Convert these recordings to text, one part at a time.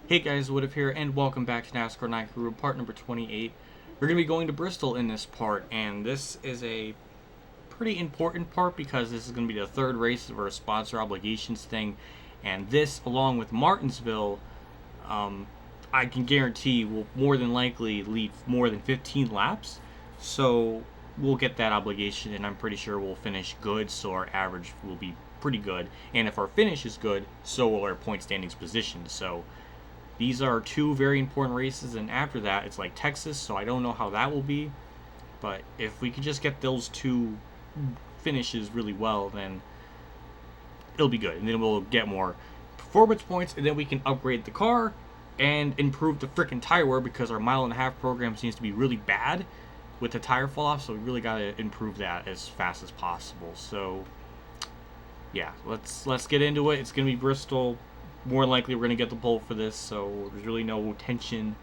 Hey guys, WhatiF here, and welcome back to NASCAR 9 Crew, part number 28. We're going to be going to Bristol in this part, and this is a pretty important part because this is going to be the third race of our sponsor obligations thing, and this, along with Martinsville, I can guarantee will more than likely lead more than 15 laps, so we'll get that obligation, and I'm pretty sure we'll finish good, so our average will be pretty good, and if our finish is good, so will our point standings position, so these are two very important races, and after that, it's like Texas, so I don't know how that will be. But if we could just get those two finishes really well, then it'll be good. And then we'll get more performance points, and then we can upgrade the car and improve the freaking tire wear because our mile-and-a-half program seems to be really bad with the tire fall-off, so we really got to improve that as fast as possible. So, yeah, let's get into it. It's going to be Bristol. More than likely we're going to get the pole for this, so there's really no tension.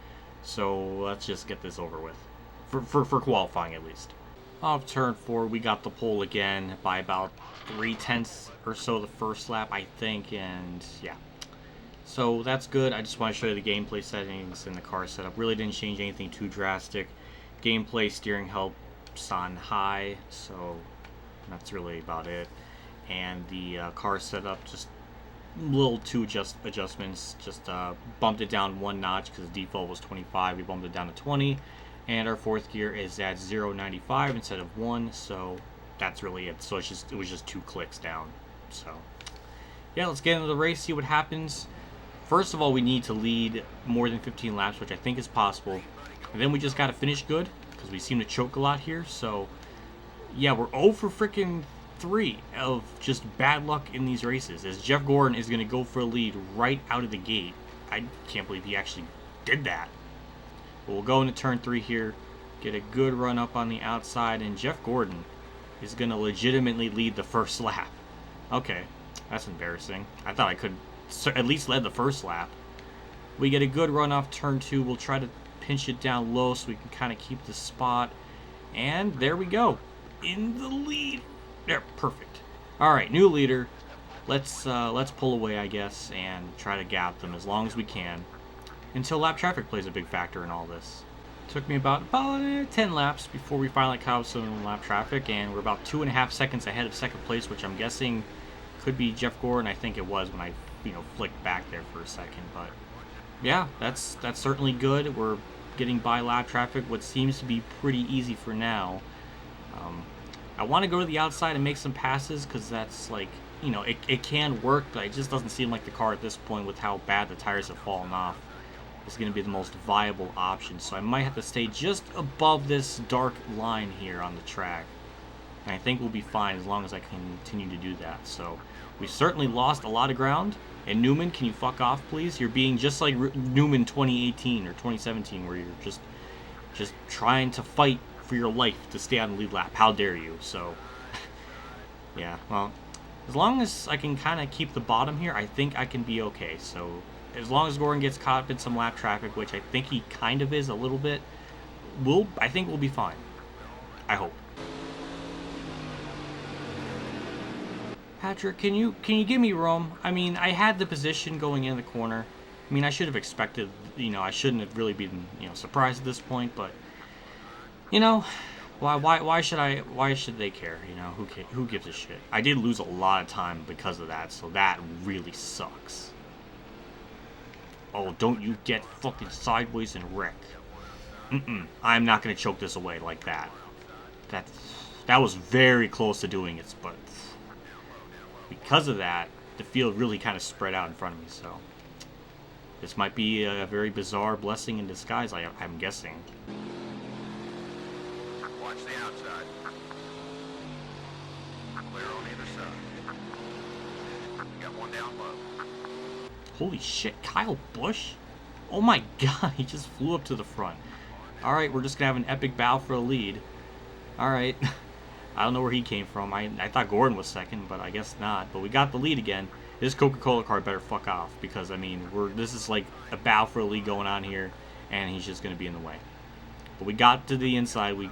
So let's just get this over with. For qualifying at least. Off turn 4, we got the pole again by about 3/10 or so the first lap, I think, and yeah. So that's good. I just want to show you the gameplay settings and the car setup. Really didn't change anything too drastic. Gameplay steering helps on high, so that's really about it. And the car setup, just little two adjustments. Just bumped it down one notch because the default was 25. We bumped it down to 20, and our fourth gear is at 0.95 instead of 1. So that's really it. So it was just 2 clicks down. So yeah, let's get into the race, see what happens. First of all, we need to lead more than 15 laps, which I think is possible, and then we just got to finish good because we seem to choke a lot here. So yeah, we're 0 for freaking 3 of just bad luck in these races, as Jeff Gordon is going to go for a lead right out of the gate. I can't believe he actually did that. But we'll go into turn 3 here, get a good run up on the outside, and Jeff Gordon is going to legitimately lead the first lap. Okay, that's embarrassing. I thought I could at least lead the first lap. We get a good run off turn 2. We'll try to pinch it down low so we can kind of keep the spot, and there we go, in the lead. There, perfect. Alright, new leader. Let's pull away, I guess, and try to gap them as long as we can until lap traffic plays a big factor in all this. Took me about 10 laps before we finally caught up some lap traffic, and we're about 2.5 seconds ahead of second place, which I'm guessing could be Jeff Gordon. I think it was when I, flicked back there for a second, but yeah, that's certainly good. We're getting by lap traffic, what seems to be pretty easy for now. I want to go to the outside and make some passes because that's like, it can work, but it just doesn't seem like the car at this point, with how bad the tires have fallen off, is going to be the most viable option. So I might have to stay just above this dark line here on the track. And I think we'll be fine as long as I continue to do that. So we certainly lost a lot of ground. And Newman, can you fuck off, please? You're being just like Newman 2018 or 2017, where you're just trying to fight for your life to stay on the lead lap. How dare you? So yeah, well, as long as I can kind of keep the bottom here, I think I can be okay. So as long as Gordon gets caught up in some lap traffic, which I think he kind of is a little bit, I think we'll be fine. I hope. Patrick, can you give me room? I mean, I had the position going in the corner. I mean, I should have expected, I shouldn't have really been, surprised at this point, but why should they care? Who gives a shit? I did lose a lot of time because of that, so that really sucks. Oh, don't you get fucking sideways and wreck. I'm not gonna choke this away like that. That was very close to doing it, but because of that, the field really kind of spread out in front of me, so this might be a very bizarre blessing in disguise, I'm guessing. Watch the outside. Clear on either side. Got one down low. Holy shit, Kyle Busch? Oh my god, he just flew up to the front. Alright, we're just gonna have an epic battle for a lead. Alright. I don't know where he came from. I thought Gordon was second, but I guess not. But we got the lead again. This Coca-Cola car better fuck off, because, I mean, this is like a battle for a lead going on here, and he's just gonna be in the way. But we got to the inside. We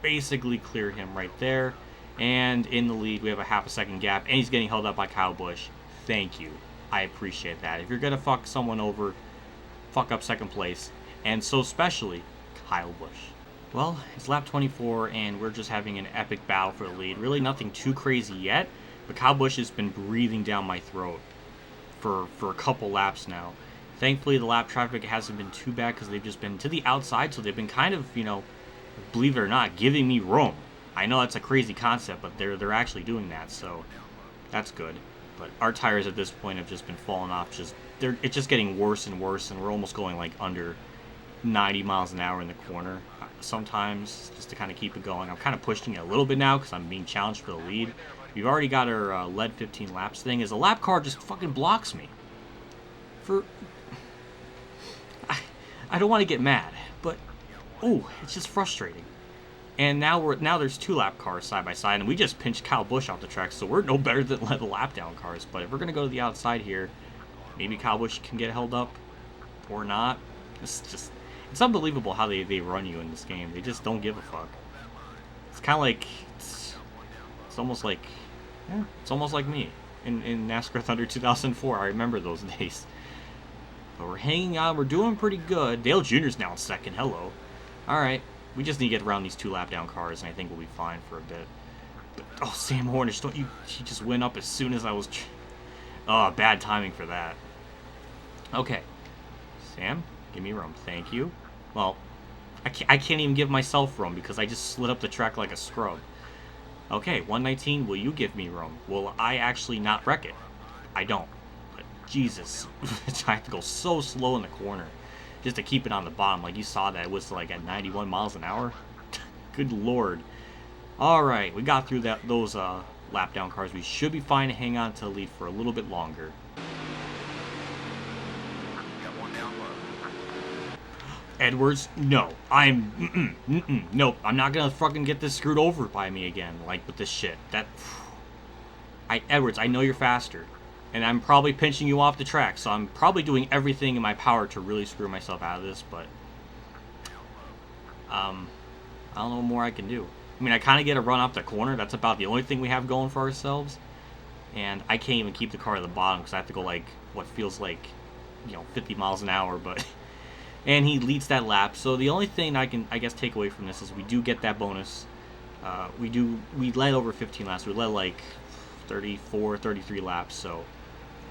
basically cleared him right there, and in the lead we have a half a second gap, and he's getting held up by Kyle Busch. Thank you. I appreciate that. If you're gonna fuck someone over, fuck up second place, and so especially Kyle Busch. Well, it's lap 24, and we're just having an epic battle for the lead. Really nothing too crazy yet, but Kyle Busch has been breathing down my throat for a couple laps now. Thankfully, the lap traffic hasn't been too bad because they've just been to the outside, so they've been kind of, believe it or not, giving me room. I know that's a crazy concept, but they're actually doing that, so that's good. But our tires at this point have just been falling off. It's just getting worse and worse, and we're almost going like under 90 miles an hour in the corner sometimes, just to kind of keep it going. I'm kind of pushing it a little bit now because I'm being challenged for the lead. We've already got our lead 15 laps thing. Is a lap car just fucking blocks me. I don't want to get mad, but it's just frustrating. And now there's 2 lap cars side by side, and we just pinched Kyle Busch off the track, so we're no better than the lap down cars. But if we're gonna go to the outside here, maybe Kyle Busch can get held up or not. It's unbelievable how they run you in this game. They just don't give a fuck. It's kind of like it's almost like me in NASCAR Thunder 2004. I remember those days. But we're hanging on. We're doing pretty good. Dale Jr.'s now in second. Hello. All right. We just need to get around these 2 lap down cars, and I think we'll be fine for a bit. But, Sam Hornish, he just went up as soon as I was... bad timing for that. Okay. Sam, give me room. Thank you. Well, I can't even give myself room because I just slid up the track like a scrub. Okay, 119, will you give me room? Will I actually not wreck it? I don't. But Jesus, I have to go so slow in the corner just to keep it on the bottom. Like you saw that it was like at 91 miles an hour. Good Lord. All right, we got through those lap down cars. We should be fine to hang on to the lead for a little bit longer. Edwards, no. Nope. I'm not gonna fucking get this screwed over by me again, like with this shit. Edwards, I know you're faster, and I'm probably pinching you off the track, so I'm probably doing everything in my power to really screw myself out of this, but I don't know what more I can do. I mean, I kind of get a run off the corner. That's about the only thing we have going for ourselves, and I can't even keep the car at the bottom because I have to go like what feels like 50 miles an hour, but. And he leads that lap. So the only thing I can, I guess, take away from this is we do get that bonus. We led over 15 laps. We led like 34, 33 laps. So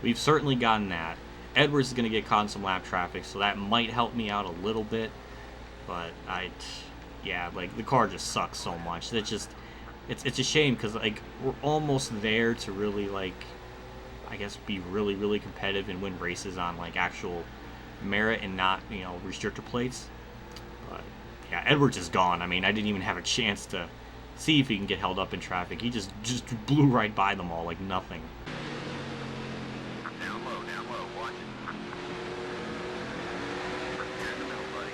we've certainly gotten that. Edwards is going to get caught in some lap traffic, so that might help me out a little bit. But like the car just sucks so much. It's a shame because like we're almost there to really like, I guess, be really, really competitive and win races on like actual merit and not restrictor plates. But yeah, Edwards is gone. I mean, I didn't even have a chance to see if he can get held up in traffic. He just blew right by them all like nothing. Down low, watch it. You're in the middle, buddy.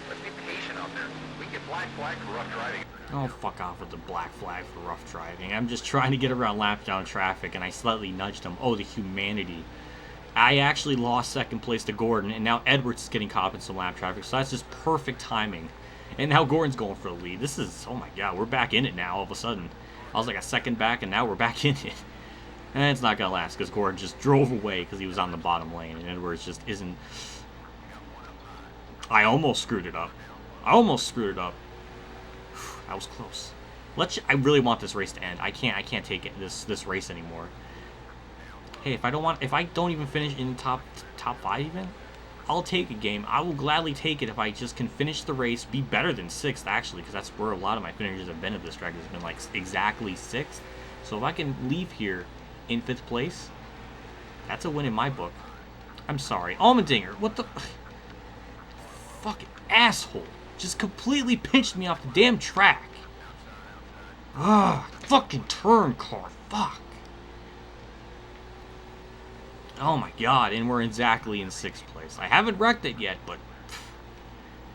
Let's be patient out there. We get black flag for rough driving. Oh, fuck off with the black flag for rough driving. I'm just trying to get around lap down traffic and I slightly nudged him. Oh, the humanity. I actually lost second place to Gordon, and now Edwards is getting caught up in some lap traffic, so that's just perfect timing. And now Gordon's going for the lead. This is, oh my god, we're back in it now all of a sudden. I was like a second back, and now we're back in it. And it's not going to last, because Gordon just drove away because he was on the bottom lane, and Edwards just isn't... I almost screwed it up. That was close. I really want this race to end. I can't take it, this race anymore. Hey, if I don't even finish in top 5 even, I'll take a game. I will gladly take it if I just can finish the race, be better than 6th actually, because that's where a lot of my finishes have been at this track. It's been like exactly 6th. So if I can leave here in 5th place, that's a win in my book. I'm sorry. Allmendinger, what the... Fucking asshole. Just completely pinched me off the damn track. Fucking turn car. Fuck. Oh my god, and we're exactly in 6th place. I haven't wrecked it yet, but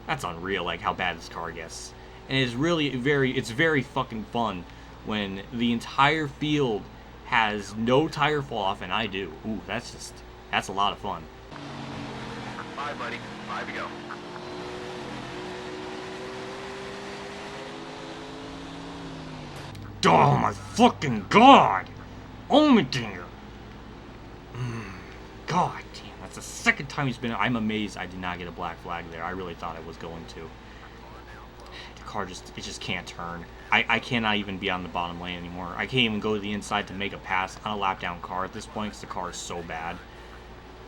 that's unreal, like how bad this car gets. And it's really it's very fucking fun when the entire field has no tire fall off and I do. Ooh, that's a lot of fun. 5, buddy. 5 to go. Oh my fucking god! Allmendinger! God damn, That's the second time he's been. I'm amazed I did not get a black flag there. I really thought I was going to. The car just can't turn. I cannot even be on the bottom lane anymore. I can't even go to the inside to make a pass on a lap down car at this point because the car is so bad.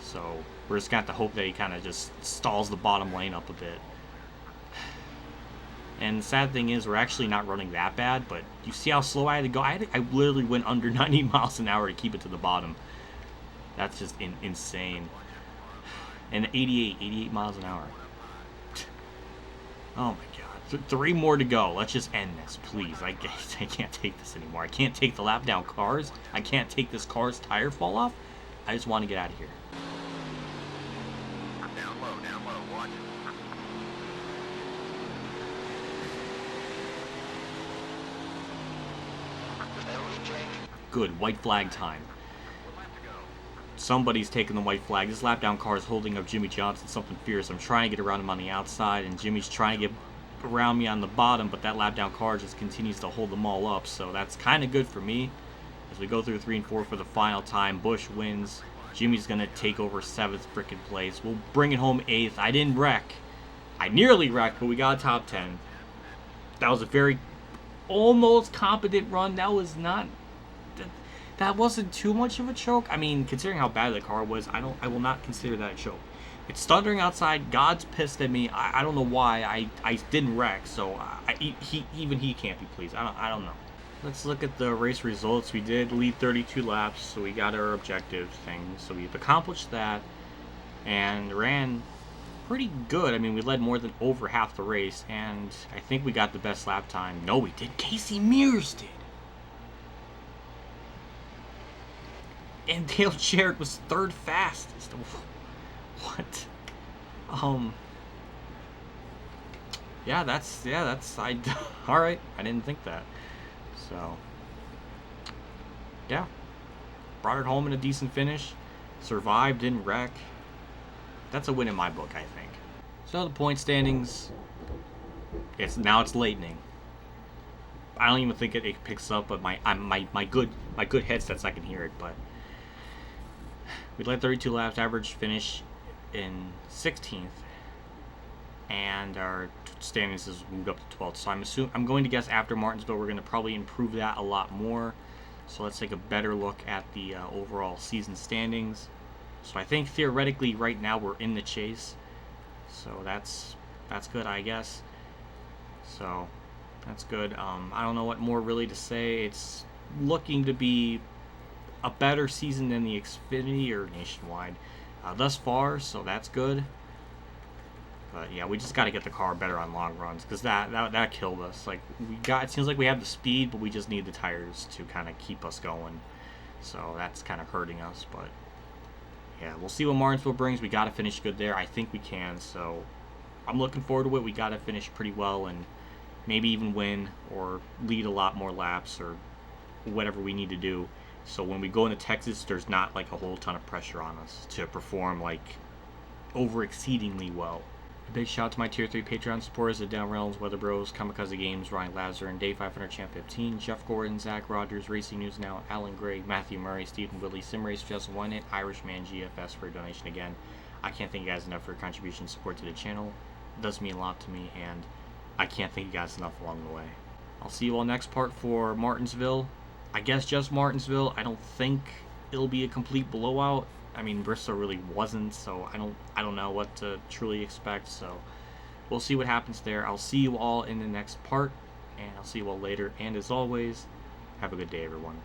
So we're just going to have to hope that he kind of just stalls the bottom lane up a bit. And the sad thing is we're actually not running that bad, but you see how slow I had to go? I literally went under 90 miles an hour to keep it to the bottom. That's just insane. And 88 miles an hour. Oh my god. 3 more to go. Let's just end this, please. I can't take this anymore. I can't take the lap down cars. I can't take this car's tire fall off. I just want to get out of here. Down low, watch it. Good, white flag time. Somebody's taking the white flag. This lap down car is holding up Jimmy Johnson something fierce. I'm trying to get around him on the outside, and Jimmy's trying to get around me on the bottom, but that lap down car just continues to hold them all up, so that's kind of good for me. As we go through 3 and 4 for the final time, Bush wins. Jimmy's going to take over 7th frickin' place. We'll bring it home 8th. I didn't wreck. I nearly wrecked, but we got a top 10. That was a very almost competent run. That was not... That wasn't too much of a choke. I mean, considering how bad the car was, I will not consider that a choke. It's thundering outside. God's pissed at me. I don't know why I didn't wreck. So even he can't be pleased. I don't know. Let's look at the race results. We did lead 32 laps, so we got our objective thing. So we've accomplished that and ran pretty good. I mean, we led more than over half the race, and I think we got the best lap time. No, we did. Casey Mears did. And Dale Jarrett was 3rd fastest. What? Yeah, that's all right. I didn't think that. So, yeah, brought it home in a decent finish. Survived, didn't wreck. That's a win in my book, I think. So the point standings. It's lightning. I don't even think it picks up, but my good headsets, I can hear it. But we led 32 laps, average finish in 16th, and our standings has moved up to 12th. So I'm going to guess after Martinsville we're going to probably improve that a lot more. So let's take a better look at the overall season standings. So I think theoretically right now we're in the chase. So that's good, I guess. So that's good. I don't know what more really to say. It's looking to be a better season than the Xfinity or Nationwide thus far, so that's good. But yeah, we just got to get the car better on long runs, because that killed us. Like, it seems like we have the speed, but we just need the tires to kind of keep us going. So that's kind of hurting us. But yeah, we'll see what Martinsville brings. We got to finish good there. I think we can. So I'm looking forward to it. We got to finish pretty well and maybe even win or lead a lot more laps or whatever we need to do. So when we go into Texas, there's not like a whole ton of pressure on us to perform like over exceedingly well. A big shout out to my Tier 3 Patreon supporters at Down Reynolds, Weather Bros, KamikazeGames, Ronnie Lazzarine, Day 500 Champ 15, Jeff Gordon, Zach Rogers, Racing News Now, Alan Gray, Matthew Murray, Stephen Willey, Simrace, Justin Wynett, IrishmanGFS for a donation again. I can't thank you guys enough for your contribution and support to the channel. It does mean a lot to me, and I can't thank you guys enough along the way. I'll see you all next part for Martinsville. I guess just Martinsville. I don't think it'll be a complete blowout. I mean, Bristol really wasn't, so I don't know what to truly expect. So we'll see what happens there. I'll see you all in the next part, and I'll see you all later. And as always, have a good day, everyone.